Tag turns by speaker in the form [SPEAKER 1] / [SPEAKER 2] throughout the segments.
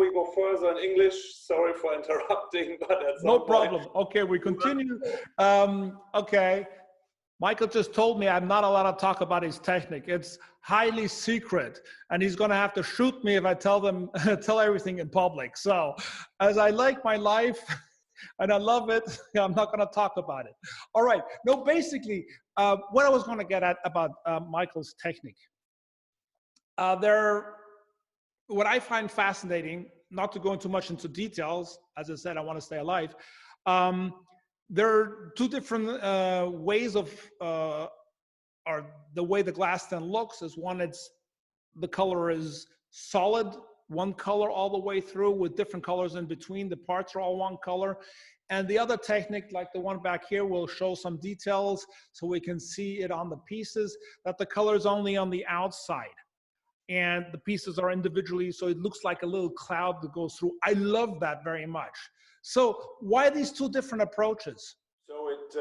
[SPEAKER 1] we go further in English, sorry for interrupting, but at some
[SPEAKER 2] No problem. Okay, we continue. Okay. Michael just told me I'm not allowed to talk about his technique. It's highly secret, and he's going to have to shoot me if I tell everything in public. So, as I like my life and I love it, I'm not going to talk about it. All right. No, basically, what I was going to get at about Michael's technique. What I find fascinating, not to go too much into details, as I said, I want to stay alive. There are two different ways of, or the way the glass then looks is one, the color is solid, one color all the way through with different colors in between. The parts are all one color. And the other technique, like the one back here, will show some details so we can see it on the pieces, that the color is only on the outside. And the pieces are individually, so it looks like a little cloud that goes through. I love that very much. So why these two different approaches?
[SPEAKER 1] So it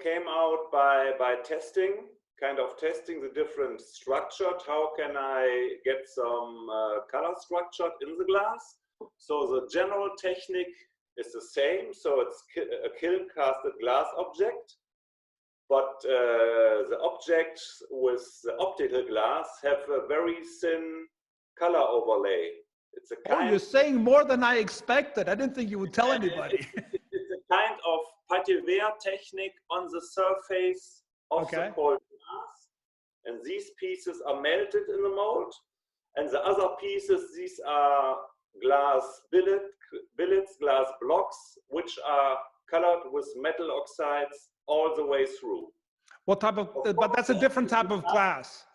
[SPEAKER 1] came out by testing the different structured. How can I get some color structured in the glass? So the general technique is the same. So it's a kiln casted glass object. But the objects with the optical glass have a very thin color overlay. It's a kind.
[SPEAKER 2] Oh, you're saying more than I expected. I didn't think you would tell anybody.
[SPEAKER 1] It's a kind of pâté vert technique on the surface of the cold glass. And these pieces are melted in the mold. And the other pieces, these are glass billets, glass blocks, which are colored with metal oxides all the way through.
[SPEAKER 2] What type of, but that's a different type of glass.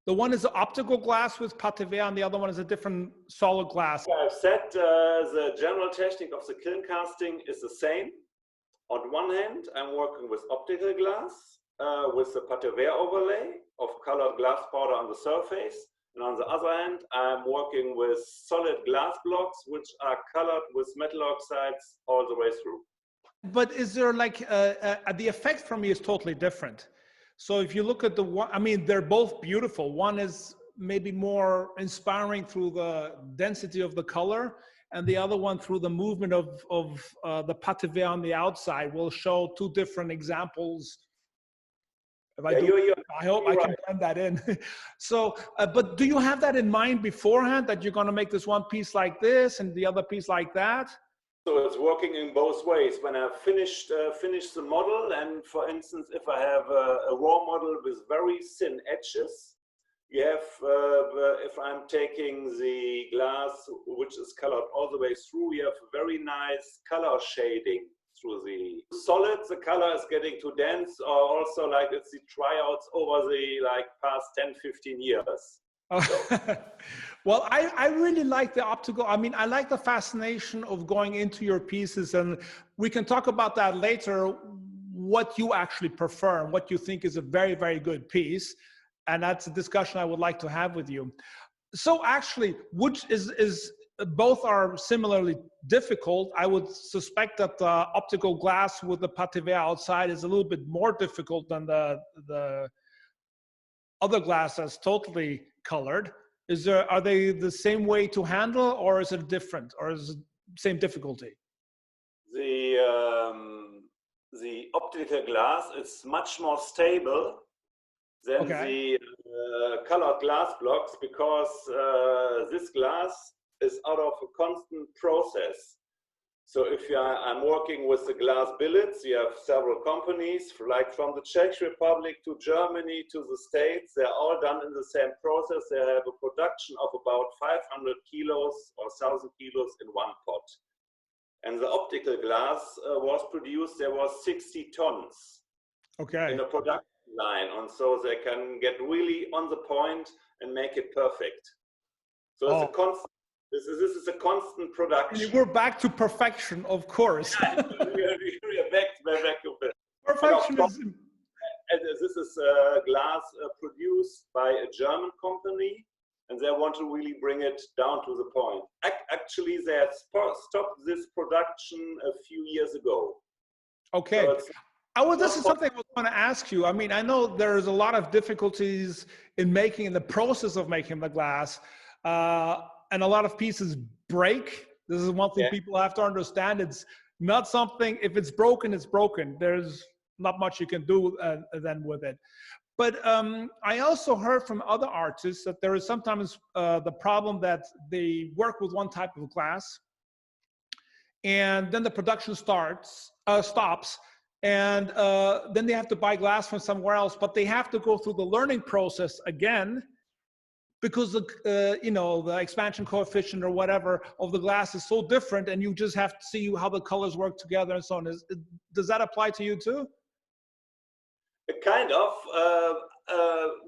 [SPEAKER 2] The one is optical glass with pâté vert, and the other one is a different solid glass.
[SPEAKER 1] I've said the general technique of the kiln casting is the same. On one hand, I'm working with optical glass with the pâté vert overlay of colored glass powder on the surface. And on the other hand, I'm working with solid glass blocks, which are colored with metal oxides all the way through.
[SPEAKER 2] But is there like, the effect for me is totally different. So if you look at the one, I mean, they're both beautiful. One is maybe more inspiring through the density of the color, and the other one through the movement of the pâté vert on the outside. Will show two different examples. If I do, I hope I can blend that in. So, but do you have that in mind beforehand, that you're going to make this one piece like this and the other piece like that?
[SPEAKER 1] So it's working in both ways. When I finish the model, and for instance, if I have a raw model with very thin edges, you have, if I'm taking the glass, which is colored all the way through, you have a very nice color shading through the solid. The color is getting too dense, or also like it's the tryouts over the past 10, 15 years.
[SPEAKER 2] Well, I really like the optical. I mean, I like the fascination of going into your pieces, and we can talk about that later, what you actually prefer and what you think is a very, very good piece. And that's a discussion I would like to have with you. So actually, which is both are similarly difficult. I would suspect that the optical glass with the pâté vert outside is a little bit more difficult than the other glass that's totally colored. Are they the same way to handle, or is it different, or is it same difficulty?
[SPEAKER 1] The optical glass is much more stable than the colored glass blocks, because this glass is out of a constant process. So if I'm working with the glass billets, you have several companies, like from the Czech Republic to Germany to the States. They're all done in the same process. They have a production of about 500 kilos or 1,000 kilos in one pot. And the optical glass was produced, there was 60 tons in a production line. And so they can get really on the point and make it perfect. So it's a constant. This is a constant production.
[SPEAKER 2] We're back to perfection, of course.
[SPEAKER 1] We are back to
[SPEAKER 2] perfection.
[SPEAKER 1] This is glass produced by a German company, and they want to really bring it down to the point. Actually, they had stopped this production a few years ago.
[SPEAKER 2] Okay. So this is something I was going to ask you. I mean, I know there's a lot of difficulties in the process of making the glass. And a lot of pieces break This is one thing people have to understand. It's not something, if it's broken, it's broken. There's not much you can do then with it. But I also heard from other artists that there is sometimes the problem that they work with one type of glass, and then the production stops, and then they have to buy glass from somewhere else, but they have to go through the learning process again, because the the expansion coefficient or whatever of the glass is so different, and you just have to see how the colors work together and so on. Does that apply to you too?
[SPEAKER 1] Kind of,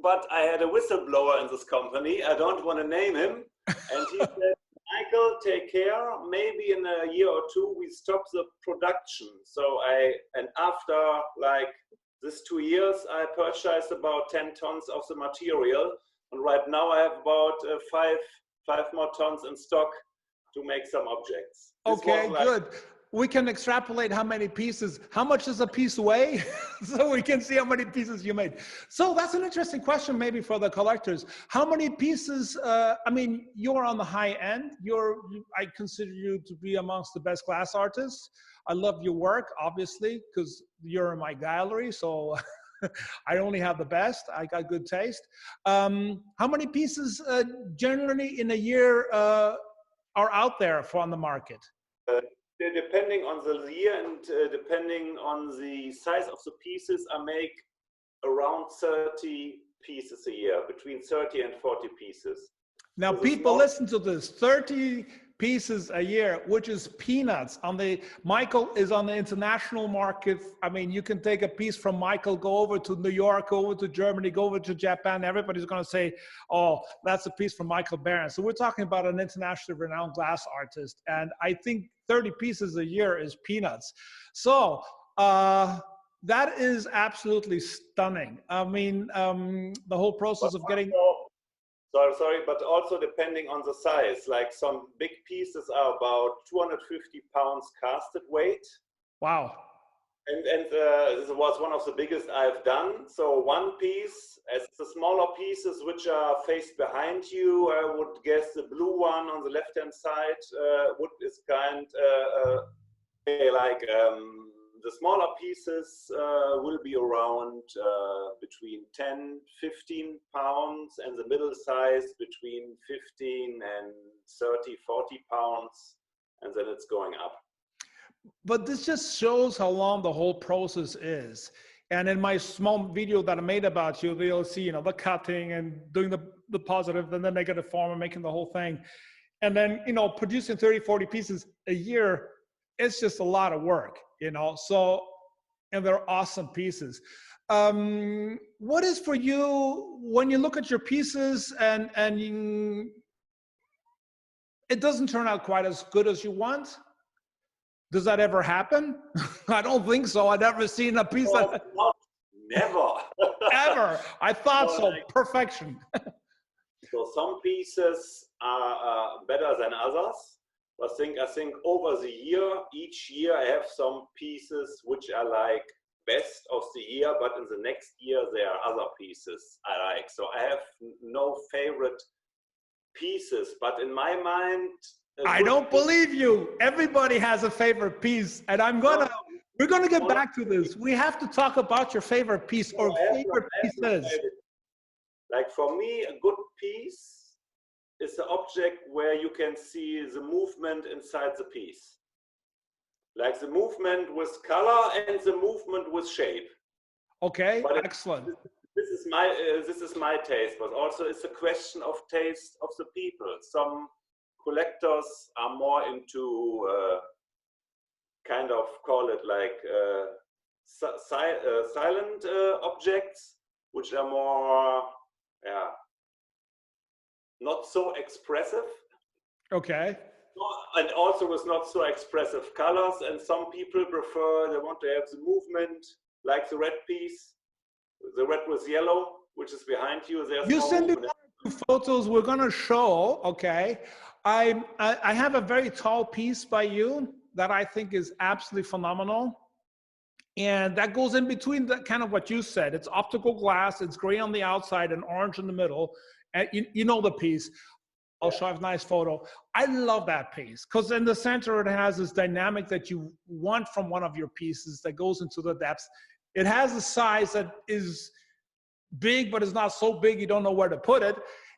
[SPEAKER 1] but I had a whistleblower in this company. I don't want to name him, and he said, "Michael, take care. Maybe in a year or two we stop the production." So after like this 2 years, I purchased about 10 tons of the material, and right now I have about five more tons in stock to make some objects.
[SPEAKER 2] Okay, good. We can extrapolate how many pieces, how much does a piece weigh? So we can see how many pieces you made. So that's an interesting question maybe for the collectors. How many pieces, I mean, you're on the high end. I consider you to be amongst the best glass artists. I love your work, obviously, because you're in my gallery. So I only have the best. I got good taste. How many pieces generally in a year are out there on the market?
[SPEAKER 1] Depending on the year and depending on the size of the pieces, I make around 30 pieces a year, between 30 and 40 pieces.
[SPEAKER 2] Now, people listen to this, 30 pieces a year, which is peanuts. Michael is on the international market. I mean, you can take a piece from Michael, go over to New York, go over to Germany, go over to Japan. Everybody's going to say, oh, that's a piece from Michael Behrens. So we're talking about an internationally renowned glass artist. And I think 30 pieces a year is peanuts. So that is absolutely stunning. I mean, the whole process of getting...
[SPEAKER 1] Sorry, but also depending on the size, like some big pieces are about 250 pounds casted weight.
[SPEAKER 2] Wow.
[SPEAKER 1] And this was one of the biggest I've done. So one piece, as the smaller pieces which are faced behind you, I would guess the blue one on the left-hand side is kind the smaller pieces will be around between 10, 15 pounds, and the middle size between 15 and 30, 40 pounds, and then it's going up.
[SPEAKER 2] But this just shows how long the whole process is. And in my small video that I made about you, they'll see, the cutting and doing the positive, and then they get a form and making the whole thing. And then, producing 30, 40 pieces a year, it's just a lot of work, so, and they're awesome pieces. What is for you, when you look at your pieces and it doesn't turn out quite as good as you want? Does that ever happen? I don't think so. I've never seen a piece that...
[SPEAKER 1] Never.
[SPEAKER 2] Ever. I thought so. Perfection.
[SPEAKER 1] So some pieces are better than others. I think over the year, each year I have some pieces which are like best of the year, but in the next year there are other pieces I like. So I have no favorite pieces, but in my mind...
[SPEAKER 2] I don't believe you. Everybody has a favorite piece, and we're gonna get back to this. We have to talk about your favorite piece or favorite pieces.
[SPEAKER 1] Like for me, a good piece is the object where you can see the movement inside the piece. Like the movement with color and the movement with shape.
[SPEAKER 2] Okay, excellent.
[SPEAKER 1] This is my taste, but also it's a question of taste of the people. Some collectors are more into kind of call it like silent objects, which are more, not so expressive.
[SPEAKER 2] Okay.
[SPEAKER 1] And also with not so expressive colors. And some people prefer, they want to have the movement, like the red piece, the red with yellow, which is behind you. There's
[SPEAKER 2] you
[SPEAKER 1] no
[SPEAKER 2] send me photos we're going to show, okay? I have a very tall piece by you that I think is absolutely phenomenal. And that goes in between the kind of what you said. It's optical glass, it's gray on the outside and orange in the middle. And you know the piece. I'll show a nice photo. I love that piece because in the center it has this dynamic that you want from one of your pieces that goes into the depths. It has a size that is big, but it's not so big you don't know where to put it.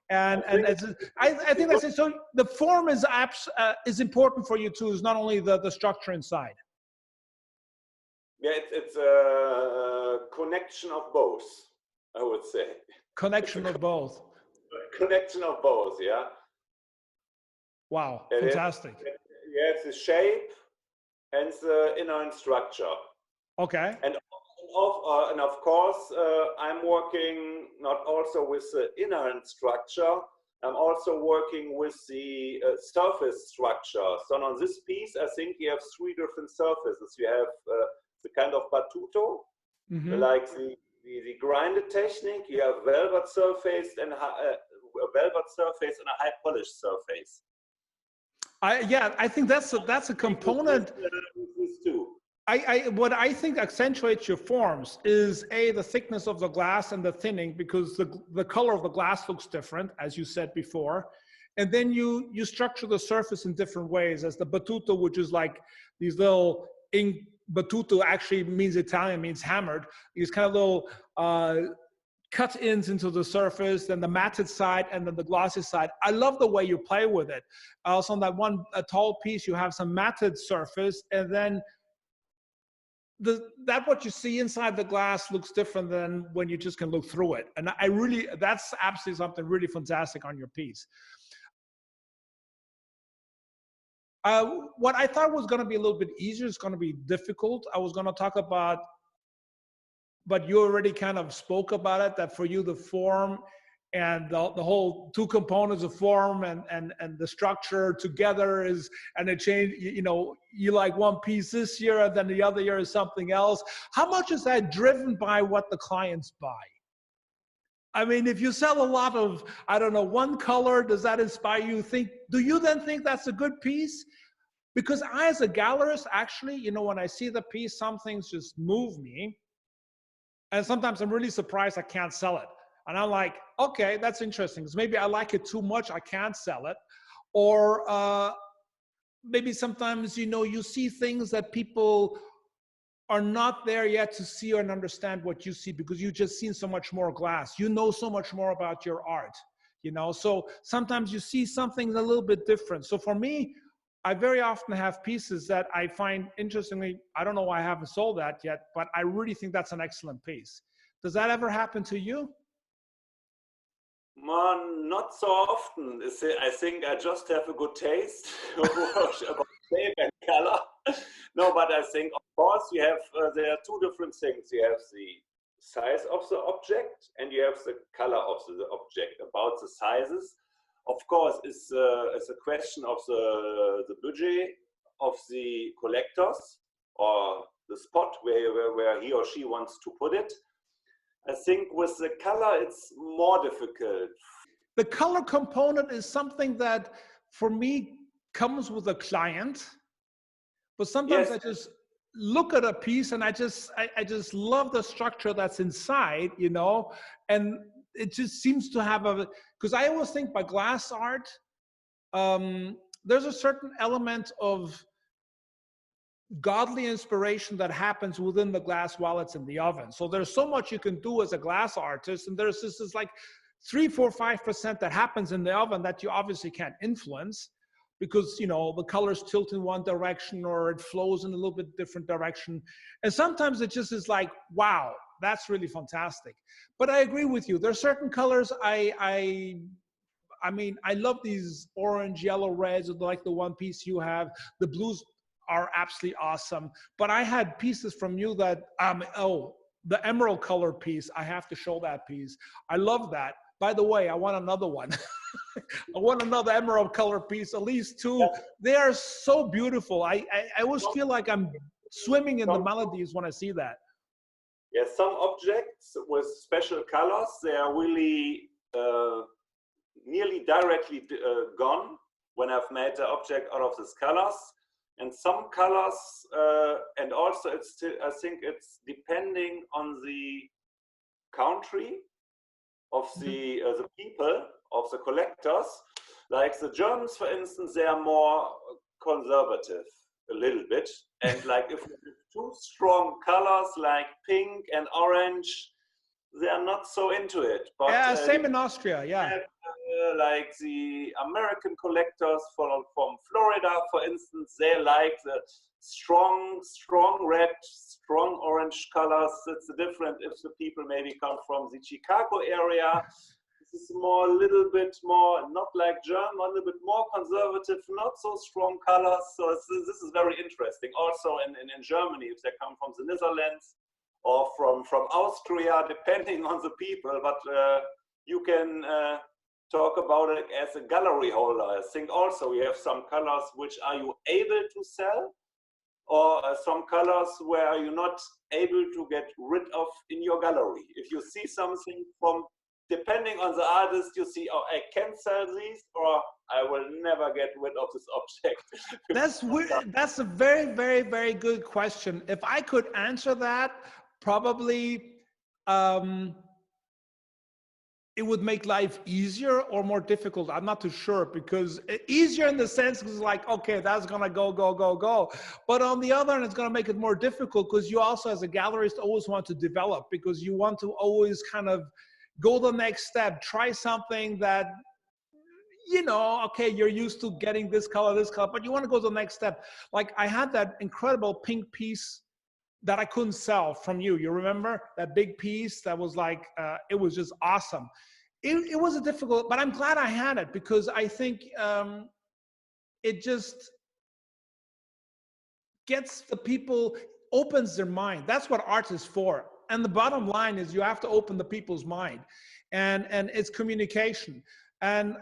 [SPEAKER 2] And I think that's it. So the form is important for you too. Is not only the structure inside.
[SPEAKER 1] Yeah, it's a connection of both, I would say.
[SPEAKER 2] Connection of both.
[SPEAKER 1] Connection of both, yeah.
[SPEAKER 2] Wow, fantastic.
[SPEAKER 1] Yeah, it's the shape and the inner structure.
[SPEAKER 2] Okay.
[SPEAKER 1] And of course, I'm working not also with the inner structure. I'm also working with the surface structure. So on this piece, I think you have 3 different surfaces. You have the kind of batuto, like the grinded technique. You have velvet surface and a high polished surface.
[SPEAKER 2] I think that's a component. What I think accentuates your forms is the thickness of the glass and the thinning, because the color of the glass looks different, as you said before, and then you structure the surface in different ways. As the battuto, which is like these little battuto actually means Italian, means hammered. These kind of little cut-ins into the surface, then the matted side, and then the glossy side. I love the way you play with it. Also, on that one tall piece, you have some matted surface, and then what you see inside the glass looks different than when you just can look through it. And that's absolutely something really fantastic on your piece. What I thought was going to be a little bit easier is going to be difficult. I was going to talk about, but you already kind of spoke about it, that for you the form and the whole 2 components of form and the structure together is, and it change, you like one piece this year and then the other year is something else. How much is that driven by what the clients buy? I mean, if you sell a lot of, I don't know, one color, does that inspire you? Do you then think that's a good piece? Because I, as a gallerist, actually, when I see the piece, some things just move me. And sometimes I'm really surprised I can't sell it. And I'm like, okay, that's interesting, because maybe I like it too much, I can't sell it. Or maybe sometimes, you see things that people are not there yet to see and understand what you see, because you've just seen so much more glass. You know so much more about your art, So sometimes you see something a little bit different. So for me, I very often have pieces that I find interestingly, I don't know why I haven't sold that yet, but I really think that's an excellent piece. Does that ever happen to you?
[SPEAKER 1] Not so often. I think I just have a good taste about shape and color. No, but I think, of course, you have there are 2 different things. You have the size of the object and you have the color of the object. About the sizes, of course, it's a question of the budget of the collectors or the spot where he or she wants to put it. I think with the color, it's more difficult.
[SPEAKER 2] The color component is something that, for me, comes with a client. But sometimes I just look at a piece and I just love the structure that's inside, and it just seems to have because I always think by glass art, there's a certain element of godly inspiration that happens within the glass while it's in the oven. So there's so much you can do as a glass artist, and there's this like 3, 4, 5% that happens in the oven that you obviously can't influence, because the colors tilt in one direction or it flows in a little bit different direction. And sometimes it just is like, wow, that's really fantastic. But I agree with you. There are certain colors I mean, I love these orange, yellow, reds, like the one piece you have. The blues are absolutely awesome. But I had pieces from you that, the emerald color piece, I have to show that piece. I love that. By the way, I want another one. I want another emerald color piece, at least 2. Yeah. They are so beautiful. I always feel like I'm swimming in the melodies when I see that.
[SPEAKER 1] Yes, some objects with special colors, they are really nearly directly gone when I've made the object out of these colors. And some colors, and also it's still, I think it's depending on the country of the people, of the collectors. Like the Germans, for instance, they are more conservative a little bit. And like if you have two strong colors like pink and orange, they are not so into it. But
[SPEAKER 2] yeah, same in Austria, yeah.
[SPEAKER 1] have, like the American collectors from Florida, for instance, they like the strong red, strong orange colors. It's different if the people maybe come from the Chicago area. This is more, a little bit more, not like German, a little bit more conservative, not so strong colors. So this is very interesting. Also in Germany, if they come from the Netherlands or from Austria, depending on the people, but you can talk about it as a gallery holder. I think also you have some colors which are you able to sell, or some colors where you're not able to get rid of in your gallery. If you see something from, depending on the artist, you see, oh, I can sell these, or I will never get rid of this object.
[SPEAKER 2] That's weird. That's a very, very, very good question. If I could answer that, probably it would make life easier or more difficult. I'm not too sure, because easier in the sense is like, okay, that's gonna go. But on the other hand, it's gonna make it more difficult because you also, as a gallerist, always want to develop, because you want to always kind of go the next step, try something that, you know, okay, you're used to getting this color, but you want to go to the next step. Like I had that incredible pink piece that I couldn't sell from you. You remember that big piece that was like, it was just awesome. It was a difficult, but I'm glad I had it, because I think it just gets the people, opens their mind. That's what art is for. And the bottom line is you have to open the people's mind, and it's communication. And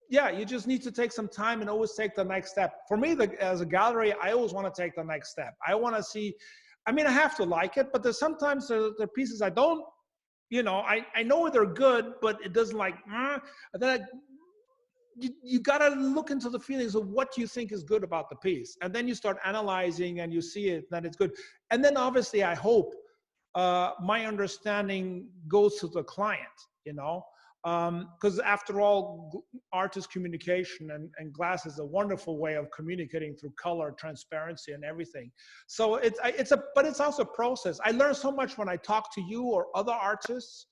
[SPEAKER 2] you just need to take some time and always take the next step. For me, as a gallery, I always want to take the next step. I want to see, I mean, I have to like it, but there's sometimes there are pieces I don't, you know, I know they're good, but it doesn't like, then you got to look into the feelings of what you think is good about the piece. And then you start analyzing and you see it, then it's good. And then obviously I hope my understanding goes to the client, you know, because after all, art is communication, and glass is a wonderful way of communicating through color, transparency, and everything. So but it's also a process. I learn so much when I talk to you or other artists,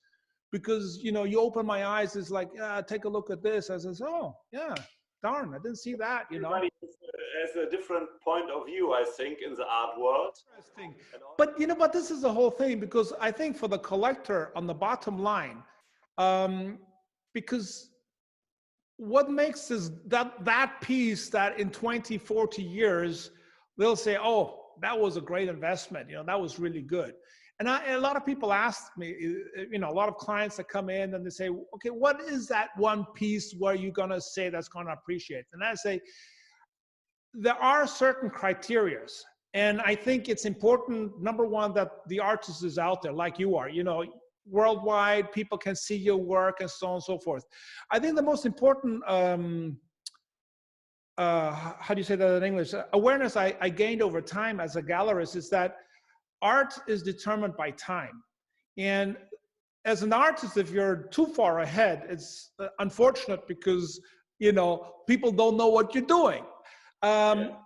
[SPEAKER 2] because, you know, you open my eyes. It's like, take a look at this. I says, oh yeah, darn, I didn't see that, you know.
[SPEAKER 1] Everybody has a different point of view, I think, in the art world.
[SPEAKER 2] Interesting. But you know, but this is the whole thing, because I think for the collector, on the bottom line, because what makes that piece that in 20, 40 years, they'll say, oh, that was a great investment. You know, that was really good. And a lot of people ask me, you know, a lot of clients that come in and they say, okay, what is that one piece where you're going to say that's going to appreciate? And I say, there are certain criterias. And I think it's important, number one, that the artist is out there like you are, you know, worldwide, people can see your work and so on and so forth. I think the most important, how do you say that in English? Awareness I gained over time as a gallerist is that art is determined by time. And as an artist, if you're too far ahead, it's unfortunate, because, you know, people don't know what you're doing.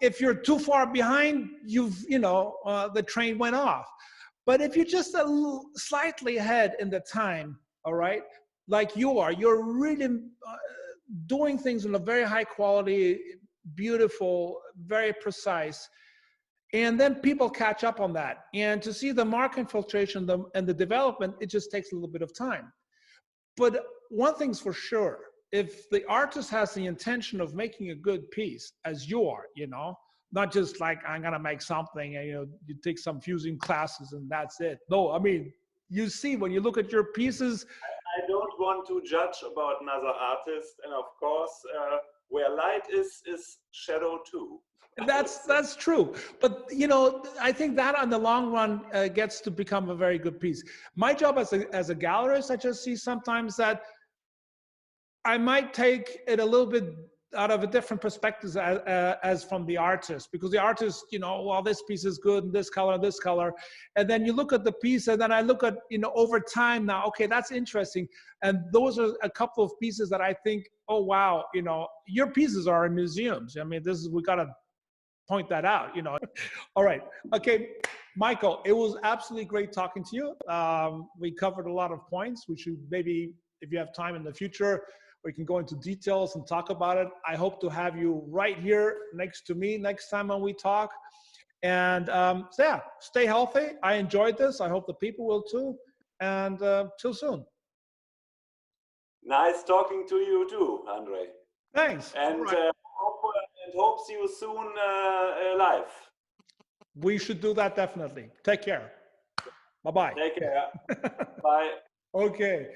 [SPEAKER 2] If you're too far behind, the train went off. But if you're just slightly ahead in the time, all right, like you are, you're really doing things in a very high quality, beautiful, very precise. And then people catch up on that. And to see the mark infiltration and the development, it just takes a little bit of time. But one thing's for sure, if the artist has the intention of making a good piece, as you are, you know, not just like, I'm gonna make something and, you know, you take some fusing classes and that's it. No, I mean, you see, when you look at your pieces.
[SPEAKER 1] I don't want to judge about another artist. And of course, where light is shadow too.
[SPEAKER 2] That's true. But, you know, I think that on the long run gets to become a very good piece. My job as a gallerist, I just see sometimes that I might take it a little bit out of a different perspective as from the artist, because the artist, you know, well, this piece is good, and this color, and then you look at the piece, and then I look at, you know, over time now, okay, that's interesting, and those are a couple of pieces that I think, oh wow, you know, your pieces are in museums. I mean, this is, we gotta point that out, you know. All right, okay, Michael, it was absolutely great talking to you. We covered a lot of points. We should maybe, if you have time in the future, we can go into details and talk about it. I hope to have you right here next to me next time when we talk. And so yeah, stay healthy. I enjoyed this. I hope the people will too. And till soon.
[SPEAKER 1] Nice talking to you too, Andre.
[SPEAKER 2] Thanks.
[SPEAKER 1] And hope see you soon live.
[SPEAKER 2] We should do that definitely. Take care. Bye-bye.
[SPEAKER 1] Take care. Bye.
[SPEAKER 2] Okay.